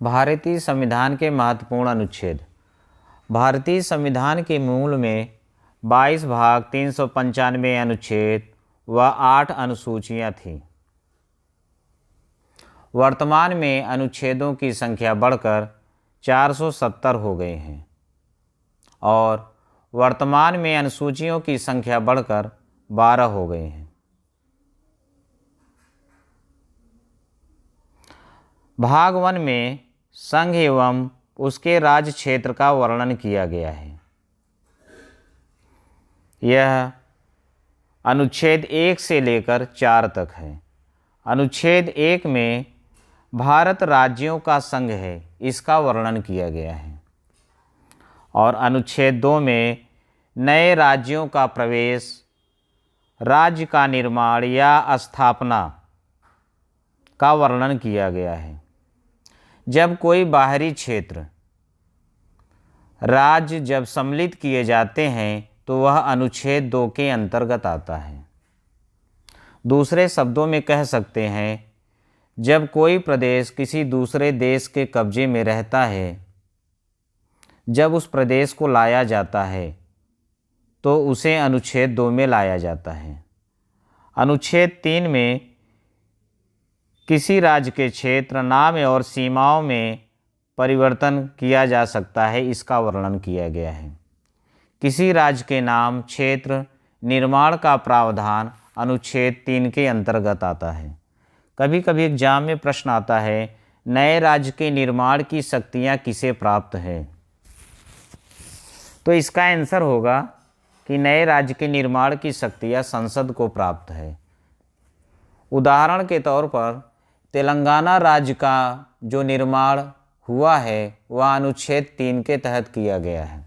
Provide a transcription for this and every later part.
भारतीय संविधान के महत्वपूर्ण अनुच्छेद। भारतीय संविधान के मूल में 22 भाग 395 अनुच्छेद व 8 अनुसूचियां थीं। वर्तमान में अनुच्छेदों की संख्या बढ़कर 470 हो गए हैं और वर्तमान में अनुसूचियों की संख्या बढ़कर 12 हो गए हैं। भाग 1 में संघ एवं उसके राज्य क्षेत्र का वर्णन किया गया है। यह अनुच्छेद 1 से लेकर 4 तक है। अनुच्छेद 1 में भारत राज्यों का संघ है, इसका वर्णन किया गया है और अनुच्छेद 2 में नए राज्यों का प्रवेश, राज्य का निर्माण या स्थापना का वर्णन किया गया है। जब कोई बाहरी क्षेत्र राज्य जब सम्मिलित किए जाते हैं तो वह अनुच्छेद 2 के अंतर्गत आता है। दूसरे शब्दों में कह सकते हैं, जब कोई प्रदेश किसी दूसरे देश के कब्जे में रहता है, जब उस प्रदेश को लाया जाता है तो उसे अनुच्छेद 2 में लाया जाता है। अनुच्छेद 3 में किसी राज्य के क्षेत्र, नाम और सीमाओं में परिवर्तन किया जा सकता है, इसका वर्णन किया गया है। किसी राज्य के नाम, क्षेत्र, निर्माण का प्रावधान अनुच्छेद 3 के अंतर्गत आता है। कभी कभी एग्जाम में प्रश्न आता है, नए राज्य के निर्माण की शक्तियाँ किसे प्राप्त है? तो इसका आंसर होगा कि नए राज्य के निर्माण की शक्तियाँ संसद को प्राप्त है। उदाहरण के तौर पर तेलंगाना राज्य का जो निर्माण हुआ है वह अनुच्छेद 3 के तहत किया गया है।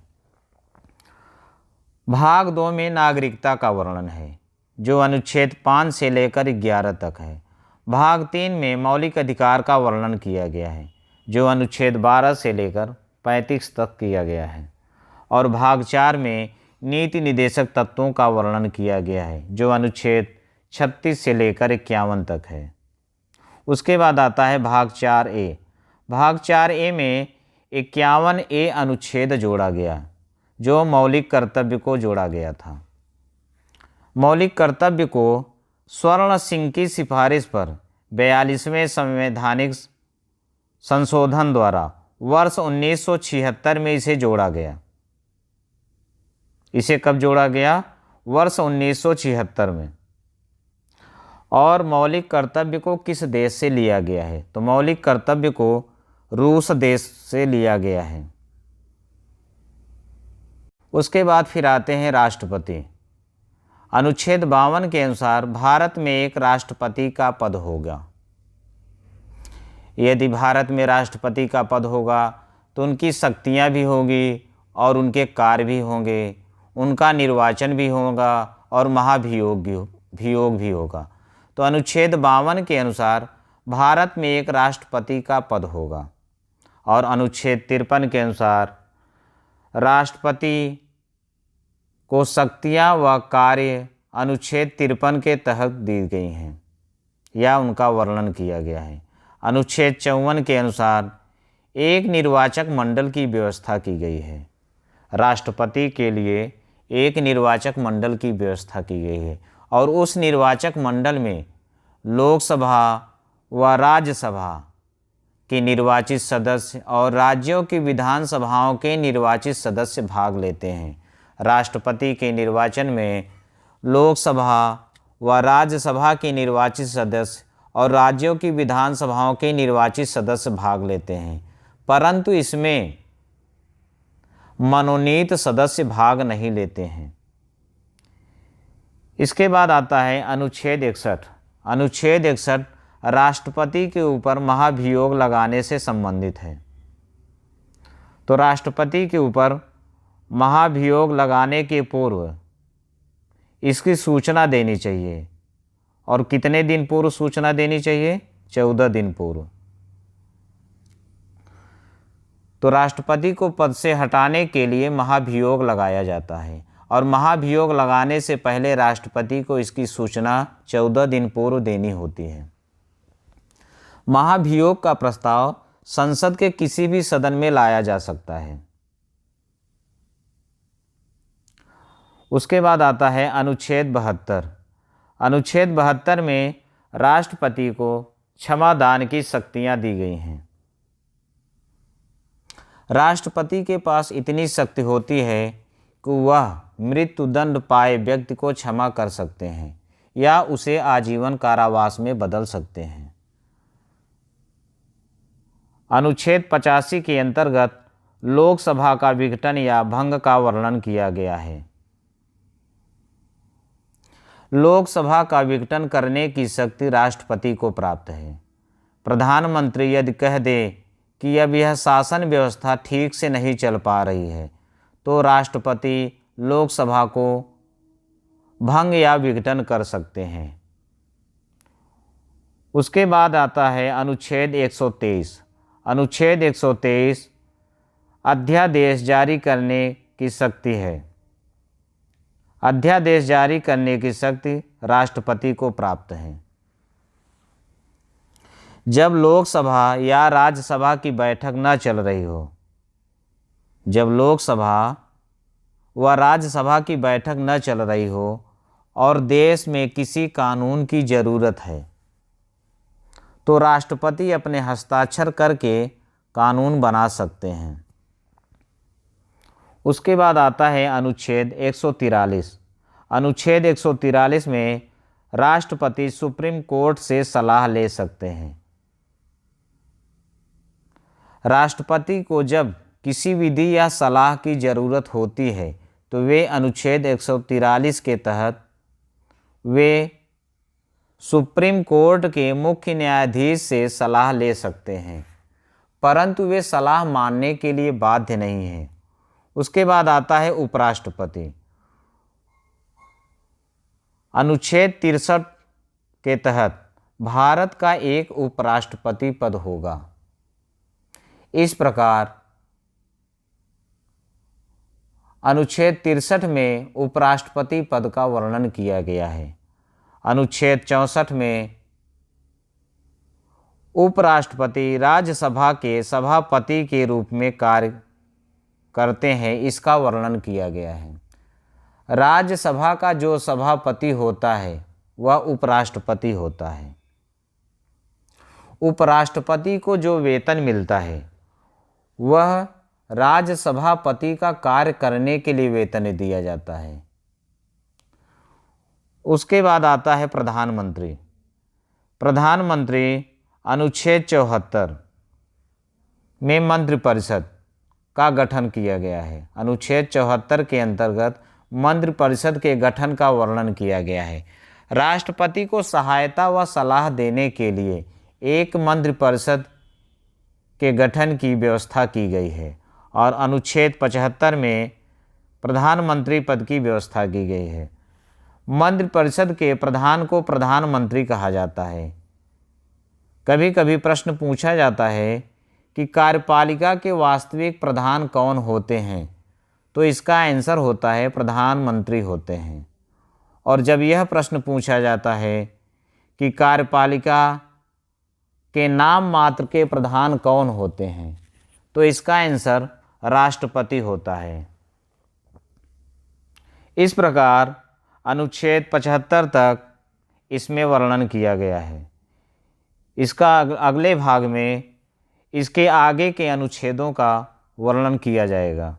भाग 2 में नागरिकता का वर्णन है, जो अनुच्छेद 5 से लेकर 11 तक है। भाग 3 में मौलिक अधिकार का वर्णन किया गया है, जो अनुच्छेद 12 से लेकर 35 तक किया गया है और भाग 4 में नीति निर्देशक तत्वों का वर्णन किया गया है, जो अनुच्छेद 36 से लेकर 51 तक है। उसके बाद आता है भाग 4A। भाग 4A में 51A अनुच्छेद जोड़ा गया, जो मौलिक कर्तव्य को जोड़ा गया था। मौलिक कर्तव्य को स्वर्ण सिंह की सिफारिश पर 42वें संवैधानिक संशोधन द्वारा वर्ष 1976 में इसे जोड़ा गया। इसे कब जोड़ा गया? वर्ष 1976 में। और मौलिक कर्तव्य को किस देश से लिया गया है? तो मौलिक कर्तव्य को रूस देश से लिया गया है। उसके बाद फिर आते हैं राष्ट्रपति। अनुच्छेद 52 के अनुसार भारत में एक राष्ट्रपति का पद होगा। यदि भारत में राष्ट्रपति का पद होगा तो उनकी शक्तियां भी होगी और उनके कार्य भी होंगे, उनका निर्वाचन भी होगा और महाभियोग भी होगा। तो अनुच्छेद 52 के अनुसार भारत में एक राष्ट्रपति का पद होगा और अनुच्छेद 53 के अनुसार राष्ट्रपति को शक्तियां व कार्य अनुच्छेद 53 के तहत दी गई हैं या उनका वर्णन किया गया है। अनुच्छेद 54 के अनुसार एक निर्वाचक मंडल की व्यवस्था की गई है। राष्ट्रपति के लिए एक निर्वाचक मंडल की व्यवस्था की गई है और उस निर्वाचक मंडल में लोकसभा व राज्यसभा के निर्वाचित सदस्य और राज्यों की विधानसभाओं के निर्वाचित सदस्य भाग लेते हैं। राष्ट्रपति के निर्वाचन में लोकसभा व राज्यसभा के निर्वाचित सदस्य और राज्यों की विधानसभाओं के निर्वाचित सदस्य भाग लेते हैं, परंतु इसमें मनोनीत सदस्य भाग नहीं लेते हैं। इसके बाद आता है अनुच्छेद 61। अनुच्छेद 61 राष्ट्रपति के ऊपर महाभियोग लगाने से संबंधित है। तो राष्ट्रपति के ऊपर महाभियोग लगाने के पूर्व इसकी सूचना देनी चाहिए और कितने दिन पूर्व सूचना देनी चाहिए? 14 दिन पूर्व। तो राष्ट्रपति को पद से हटाने के लिए महाभियोग लगाया जाता है और महाभियोग लगाने से पहले राष्ट्रपति को इसकी सूचना 14 दिन पूर्व देनी होती है। महाभियोग का प्रस्ताव संसद के किसी भी सदन में लाया जा सकता है। उसके बाद आता है अनुच्छेद 72। अनुच्छेद 72 में राष्ट्रपति को क्षमा दान की शक्तियां दी गई हैं। राष्ट्रपति के पास इतनी शक्ति होती है कि वह मृत्युदंड पाए व्यक्ति को क्षमा कर सकते हैं या उसे आजीवन कारावास में बदल सकते हैं। अनुच्छेद 85 के अंतर्गत लोकसभा का विघटन या भंग का वर्णन किया गया है। लोकसभा का विघटन करने की शक्ति राष्ट्रपति को प्राप्त है। प्रधानमंत्री यदि कह दे कि अब यह शासन व्यवस्था ठीक से नहीं चल पा रही है तो राष्ट्रपति लोकसभा को भंग या विघटन कर सकते हैं। उसके बाद आता है अनुच्छेद 123। अनुच्छेद 123 अध्यादेश जारी करने की शक्ति है। अध्यादेश जारी करने की शक्ति राष्ट्रपति को प्राप्त है। जब लोकसभा या राज्यसभा की बैठक न चल रही हो, जब लोकसभा व राज्यसभा की बैठक न चल रही हो और देश में किसी कानून की ज़रूरत है तो राष्ट्रपति अपने हस्ताक्षर करके कानून बना सकते हैं। उसके बाद आता है अनुच्छेद 143। अनुच्छेद 143 में राष्ट्रपति सुप्रीम कोर्ट से सलाह ले सकते हैं। राष्ट्रपति को जब किसी विधि या सलाह की ज़रूरत होती है तो वे अनुच्छेद 143 के तहत वे सुप्रीम कोर्ट के मुख्य न्यायाधीश से सलाह ले सकते हैं, परंतु वे सलाह मानने के लिए बाध्य नहीं हैं। उसके बाद आता है उपराष्ट्रपति। अनुच्छेद 63 के तहत भारत का एक उपराष्ट्रपति पद होगा। इस प्रकार अनुच्छेद 63 में उपराष्ट्रपति पद का वर्णन किया गया है। अनुच्छेद 64 में उपराष्ट्रपति राज्यसभा के सभापति के रूप में कार्य करते हैं, इसका वर्णन किया गया है। राज्यसभा का जो सभापति होता है वह उपराष्ट्रपति होता है। उपराष्ट्रपति को जो वेतन मिलता है वह राज्यसभापति का कार्य करने के लिए वेतन दिया जाता है। उसके बाद आता है प्रधानमंत्री। प्रधानमंत्री अनुच्छेद 74 में मंत्रिपरिषद का गठन किया गया है। अनुच्छेद 74 के अंतर्गत मंत्रिपरिषद के गठन का वर्णन किया गया है। राष्ट्रपति को सहायता व सलाह देने के लिए एक मंत्रिपरिषद के गठन की व्यवस्था की गई है और अनुच्छेद 75 में प्रधानमंत्री पद की व्यवस्था की गई है। मंत्रिपरिषद के प्रधान को प्रधानमंत्री कहा जाता है। कभी कभी प्रश्न पूछा जाता है कि कार्यपालिका के वास्तविक प्रधान कौन होते हैं, तो इसका आंसर होता है प्रधानमंत्री होते हैं। और जब यह प्रश्न पूछा जाता है कि कार्यपालिका के नाम मात्र के प्रधान कौन होते हैं, तो इसका आंसर राष्ट्रपति होता है। इस प्रकार अनुच्छेद 75 तक इसमें वर्णन किया गया है। इसका अगले भाग में इसके आगे के अनुच्छेदों का वर्णन किया जाएगा।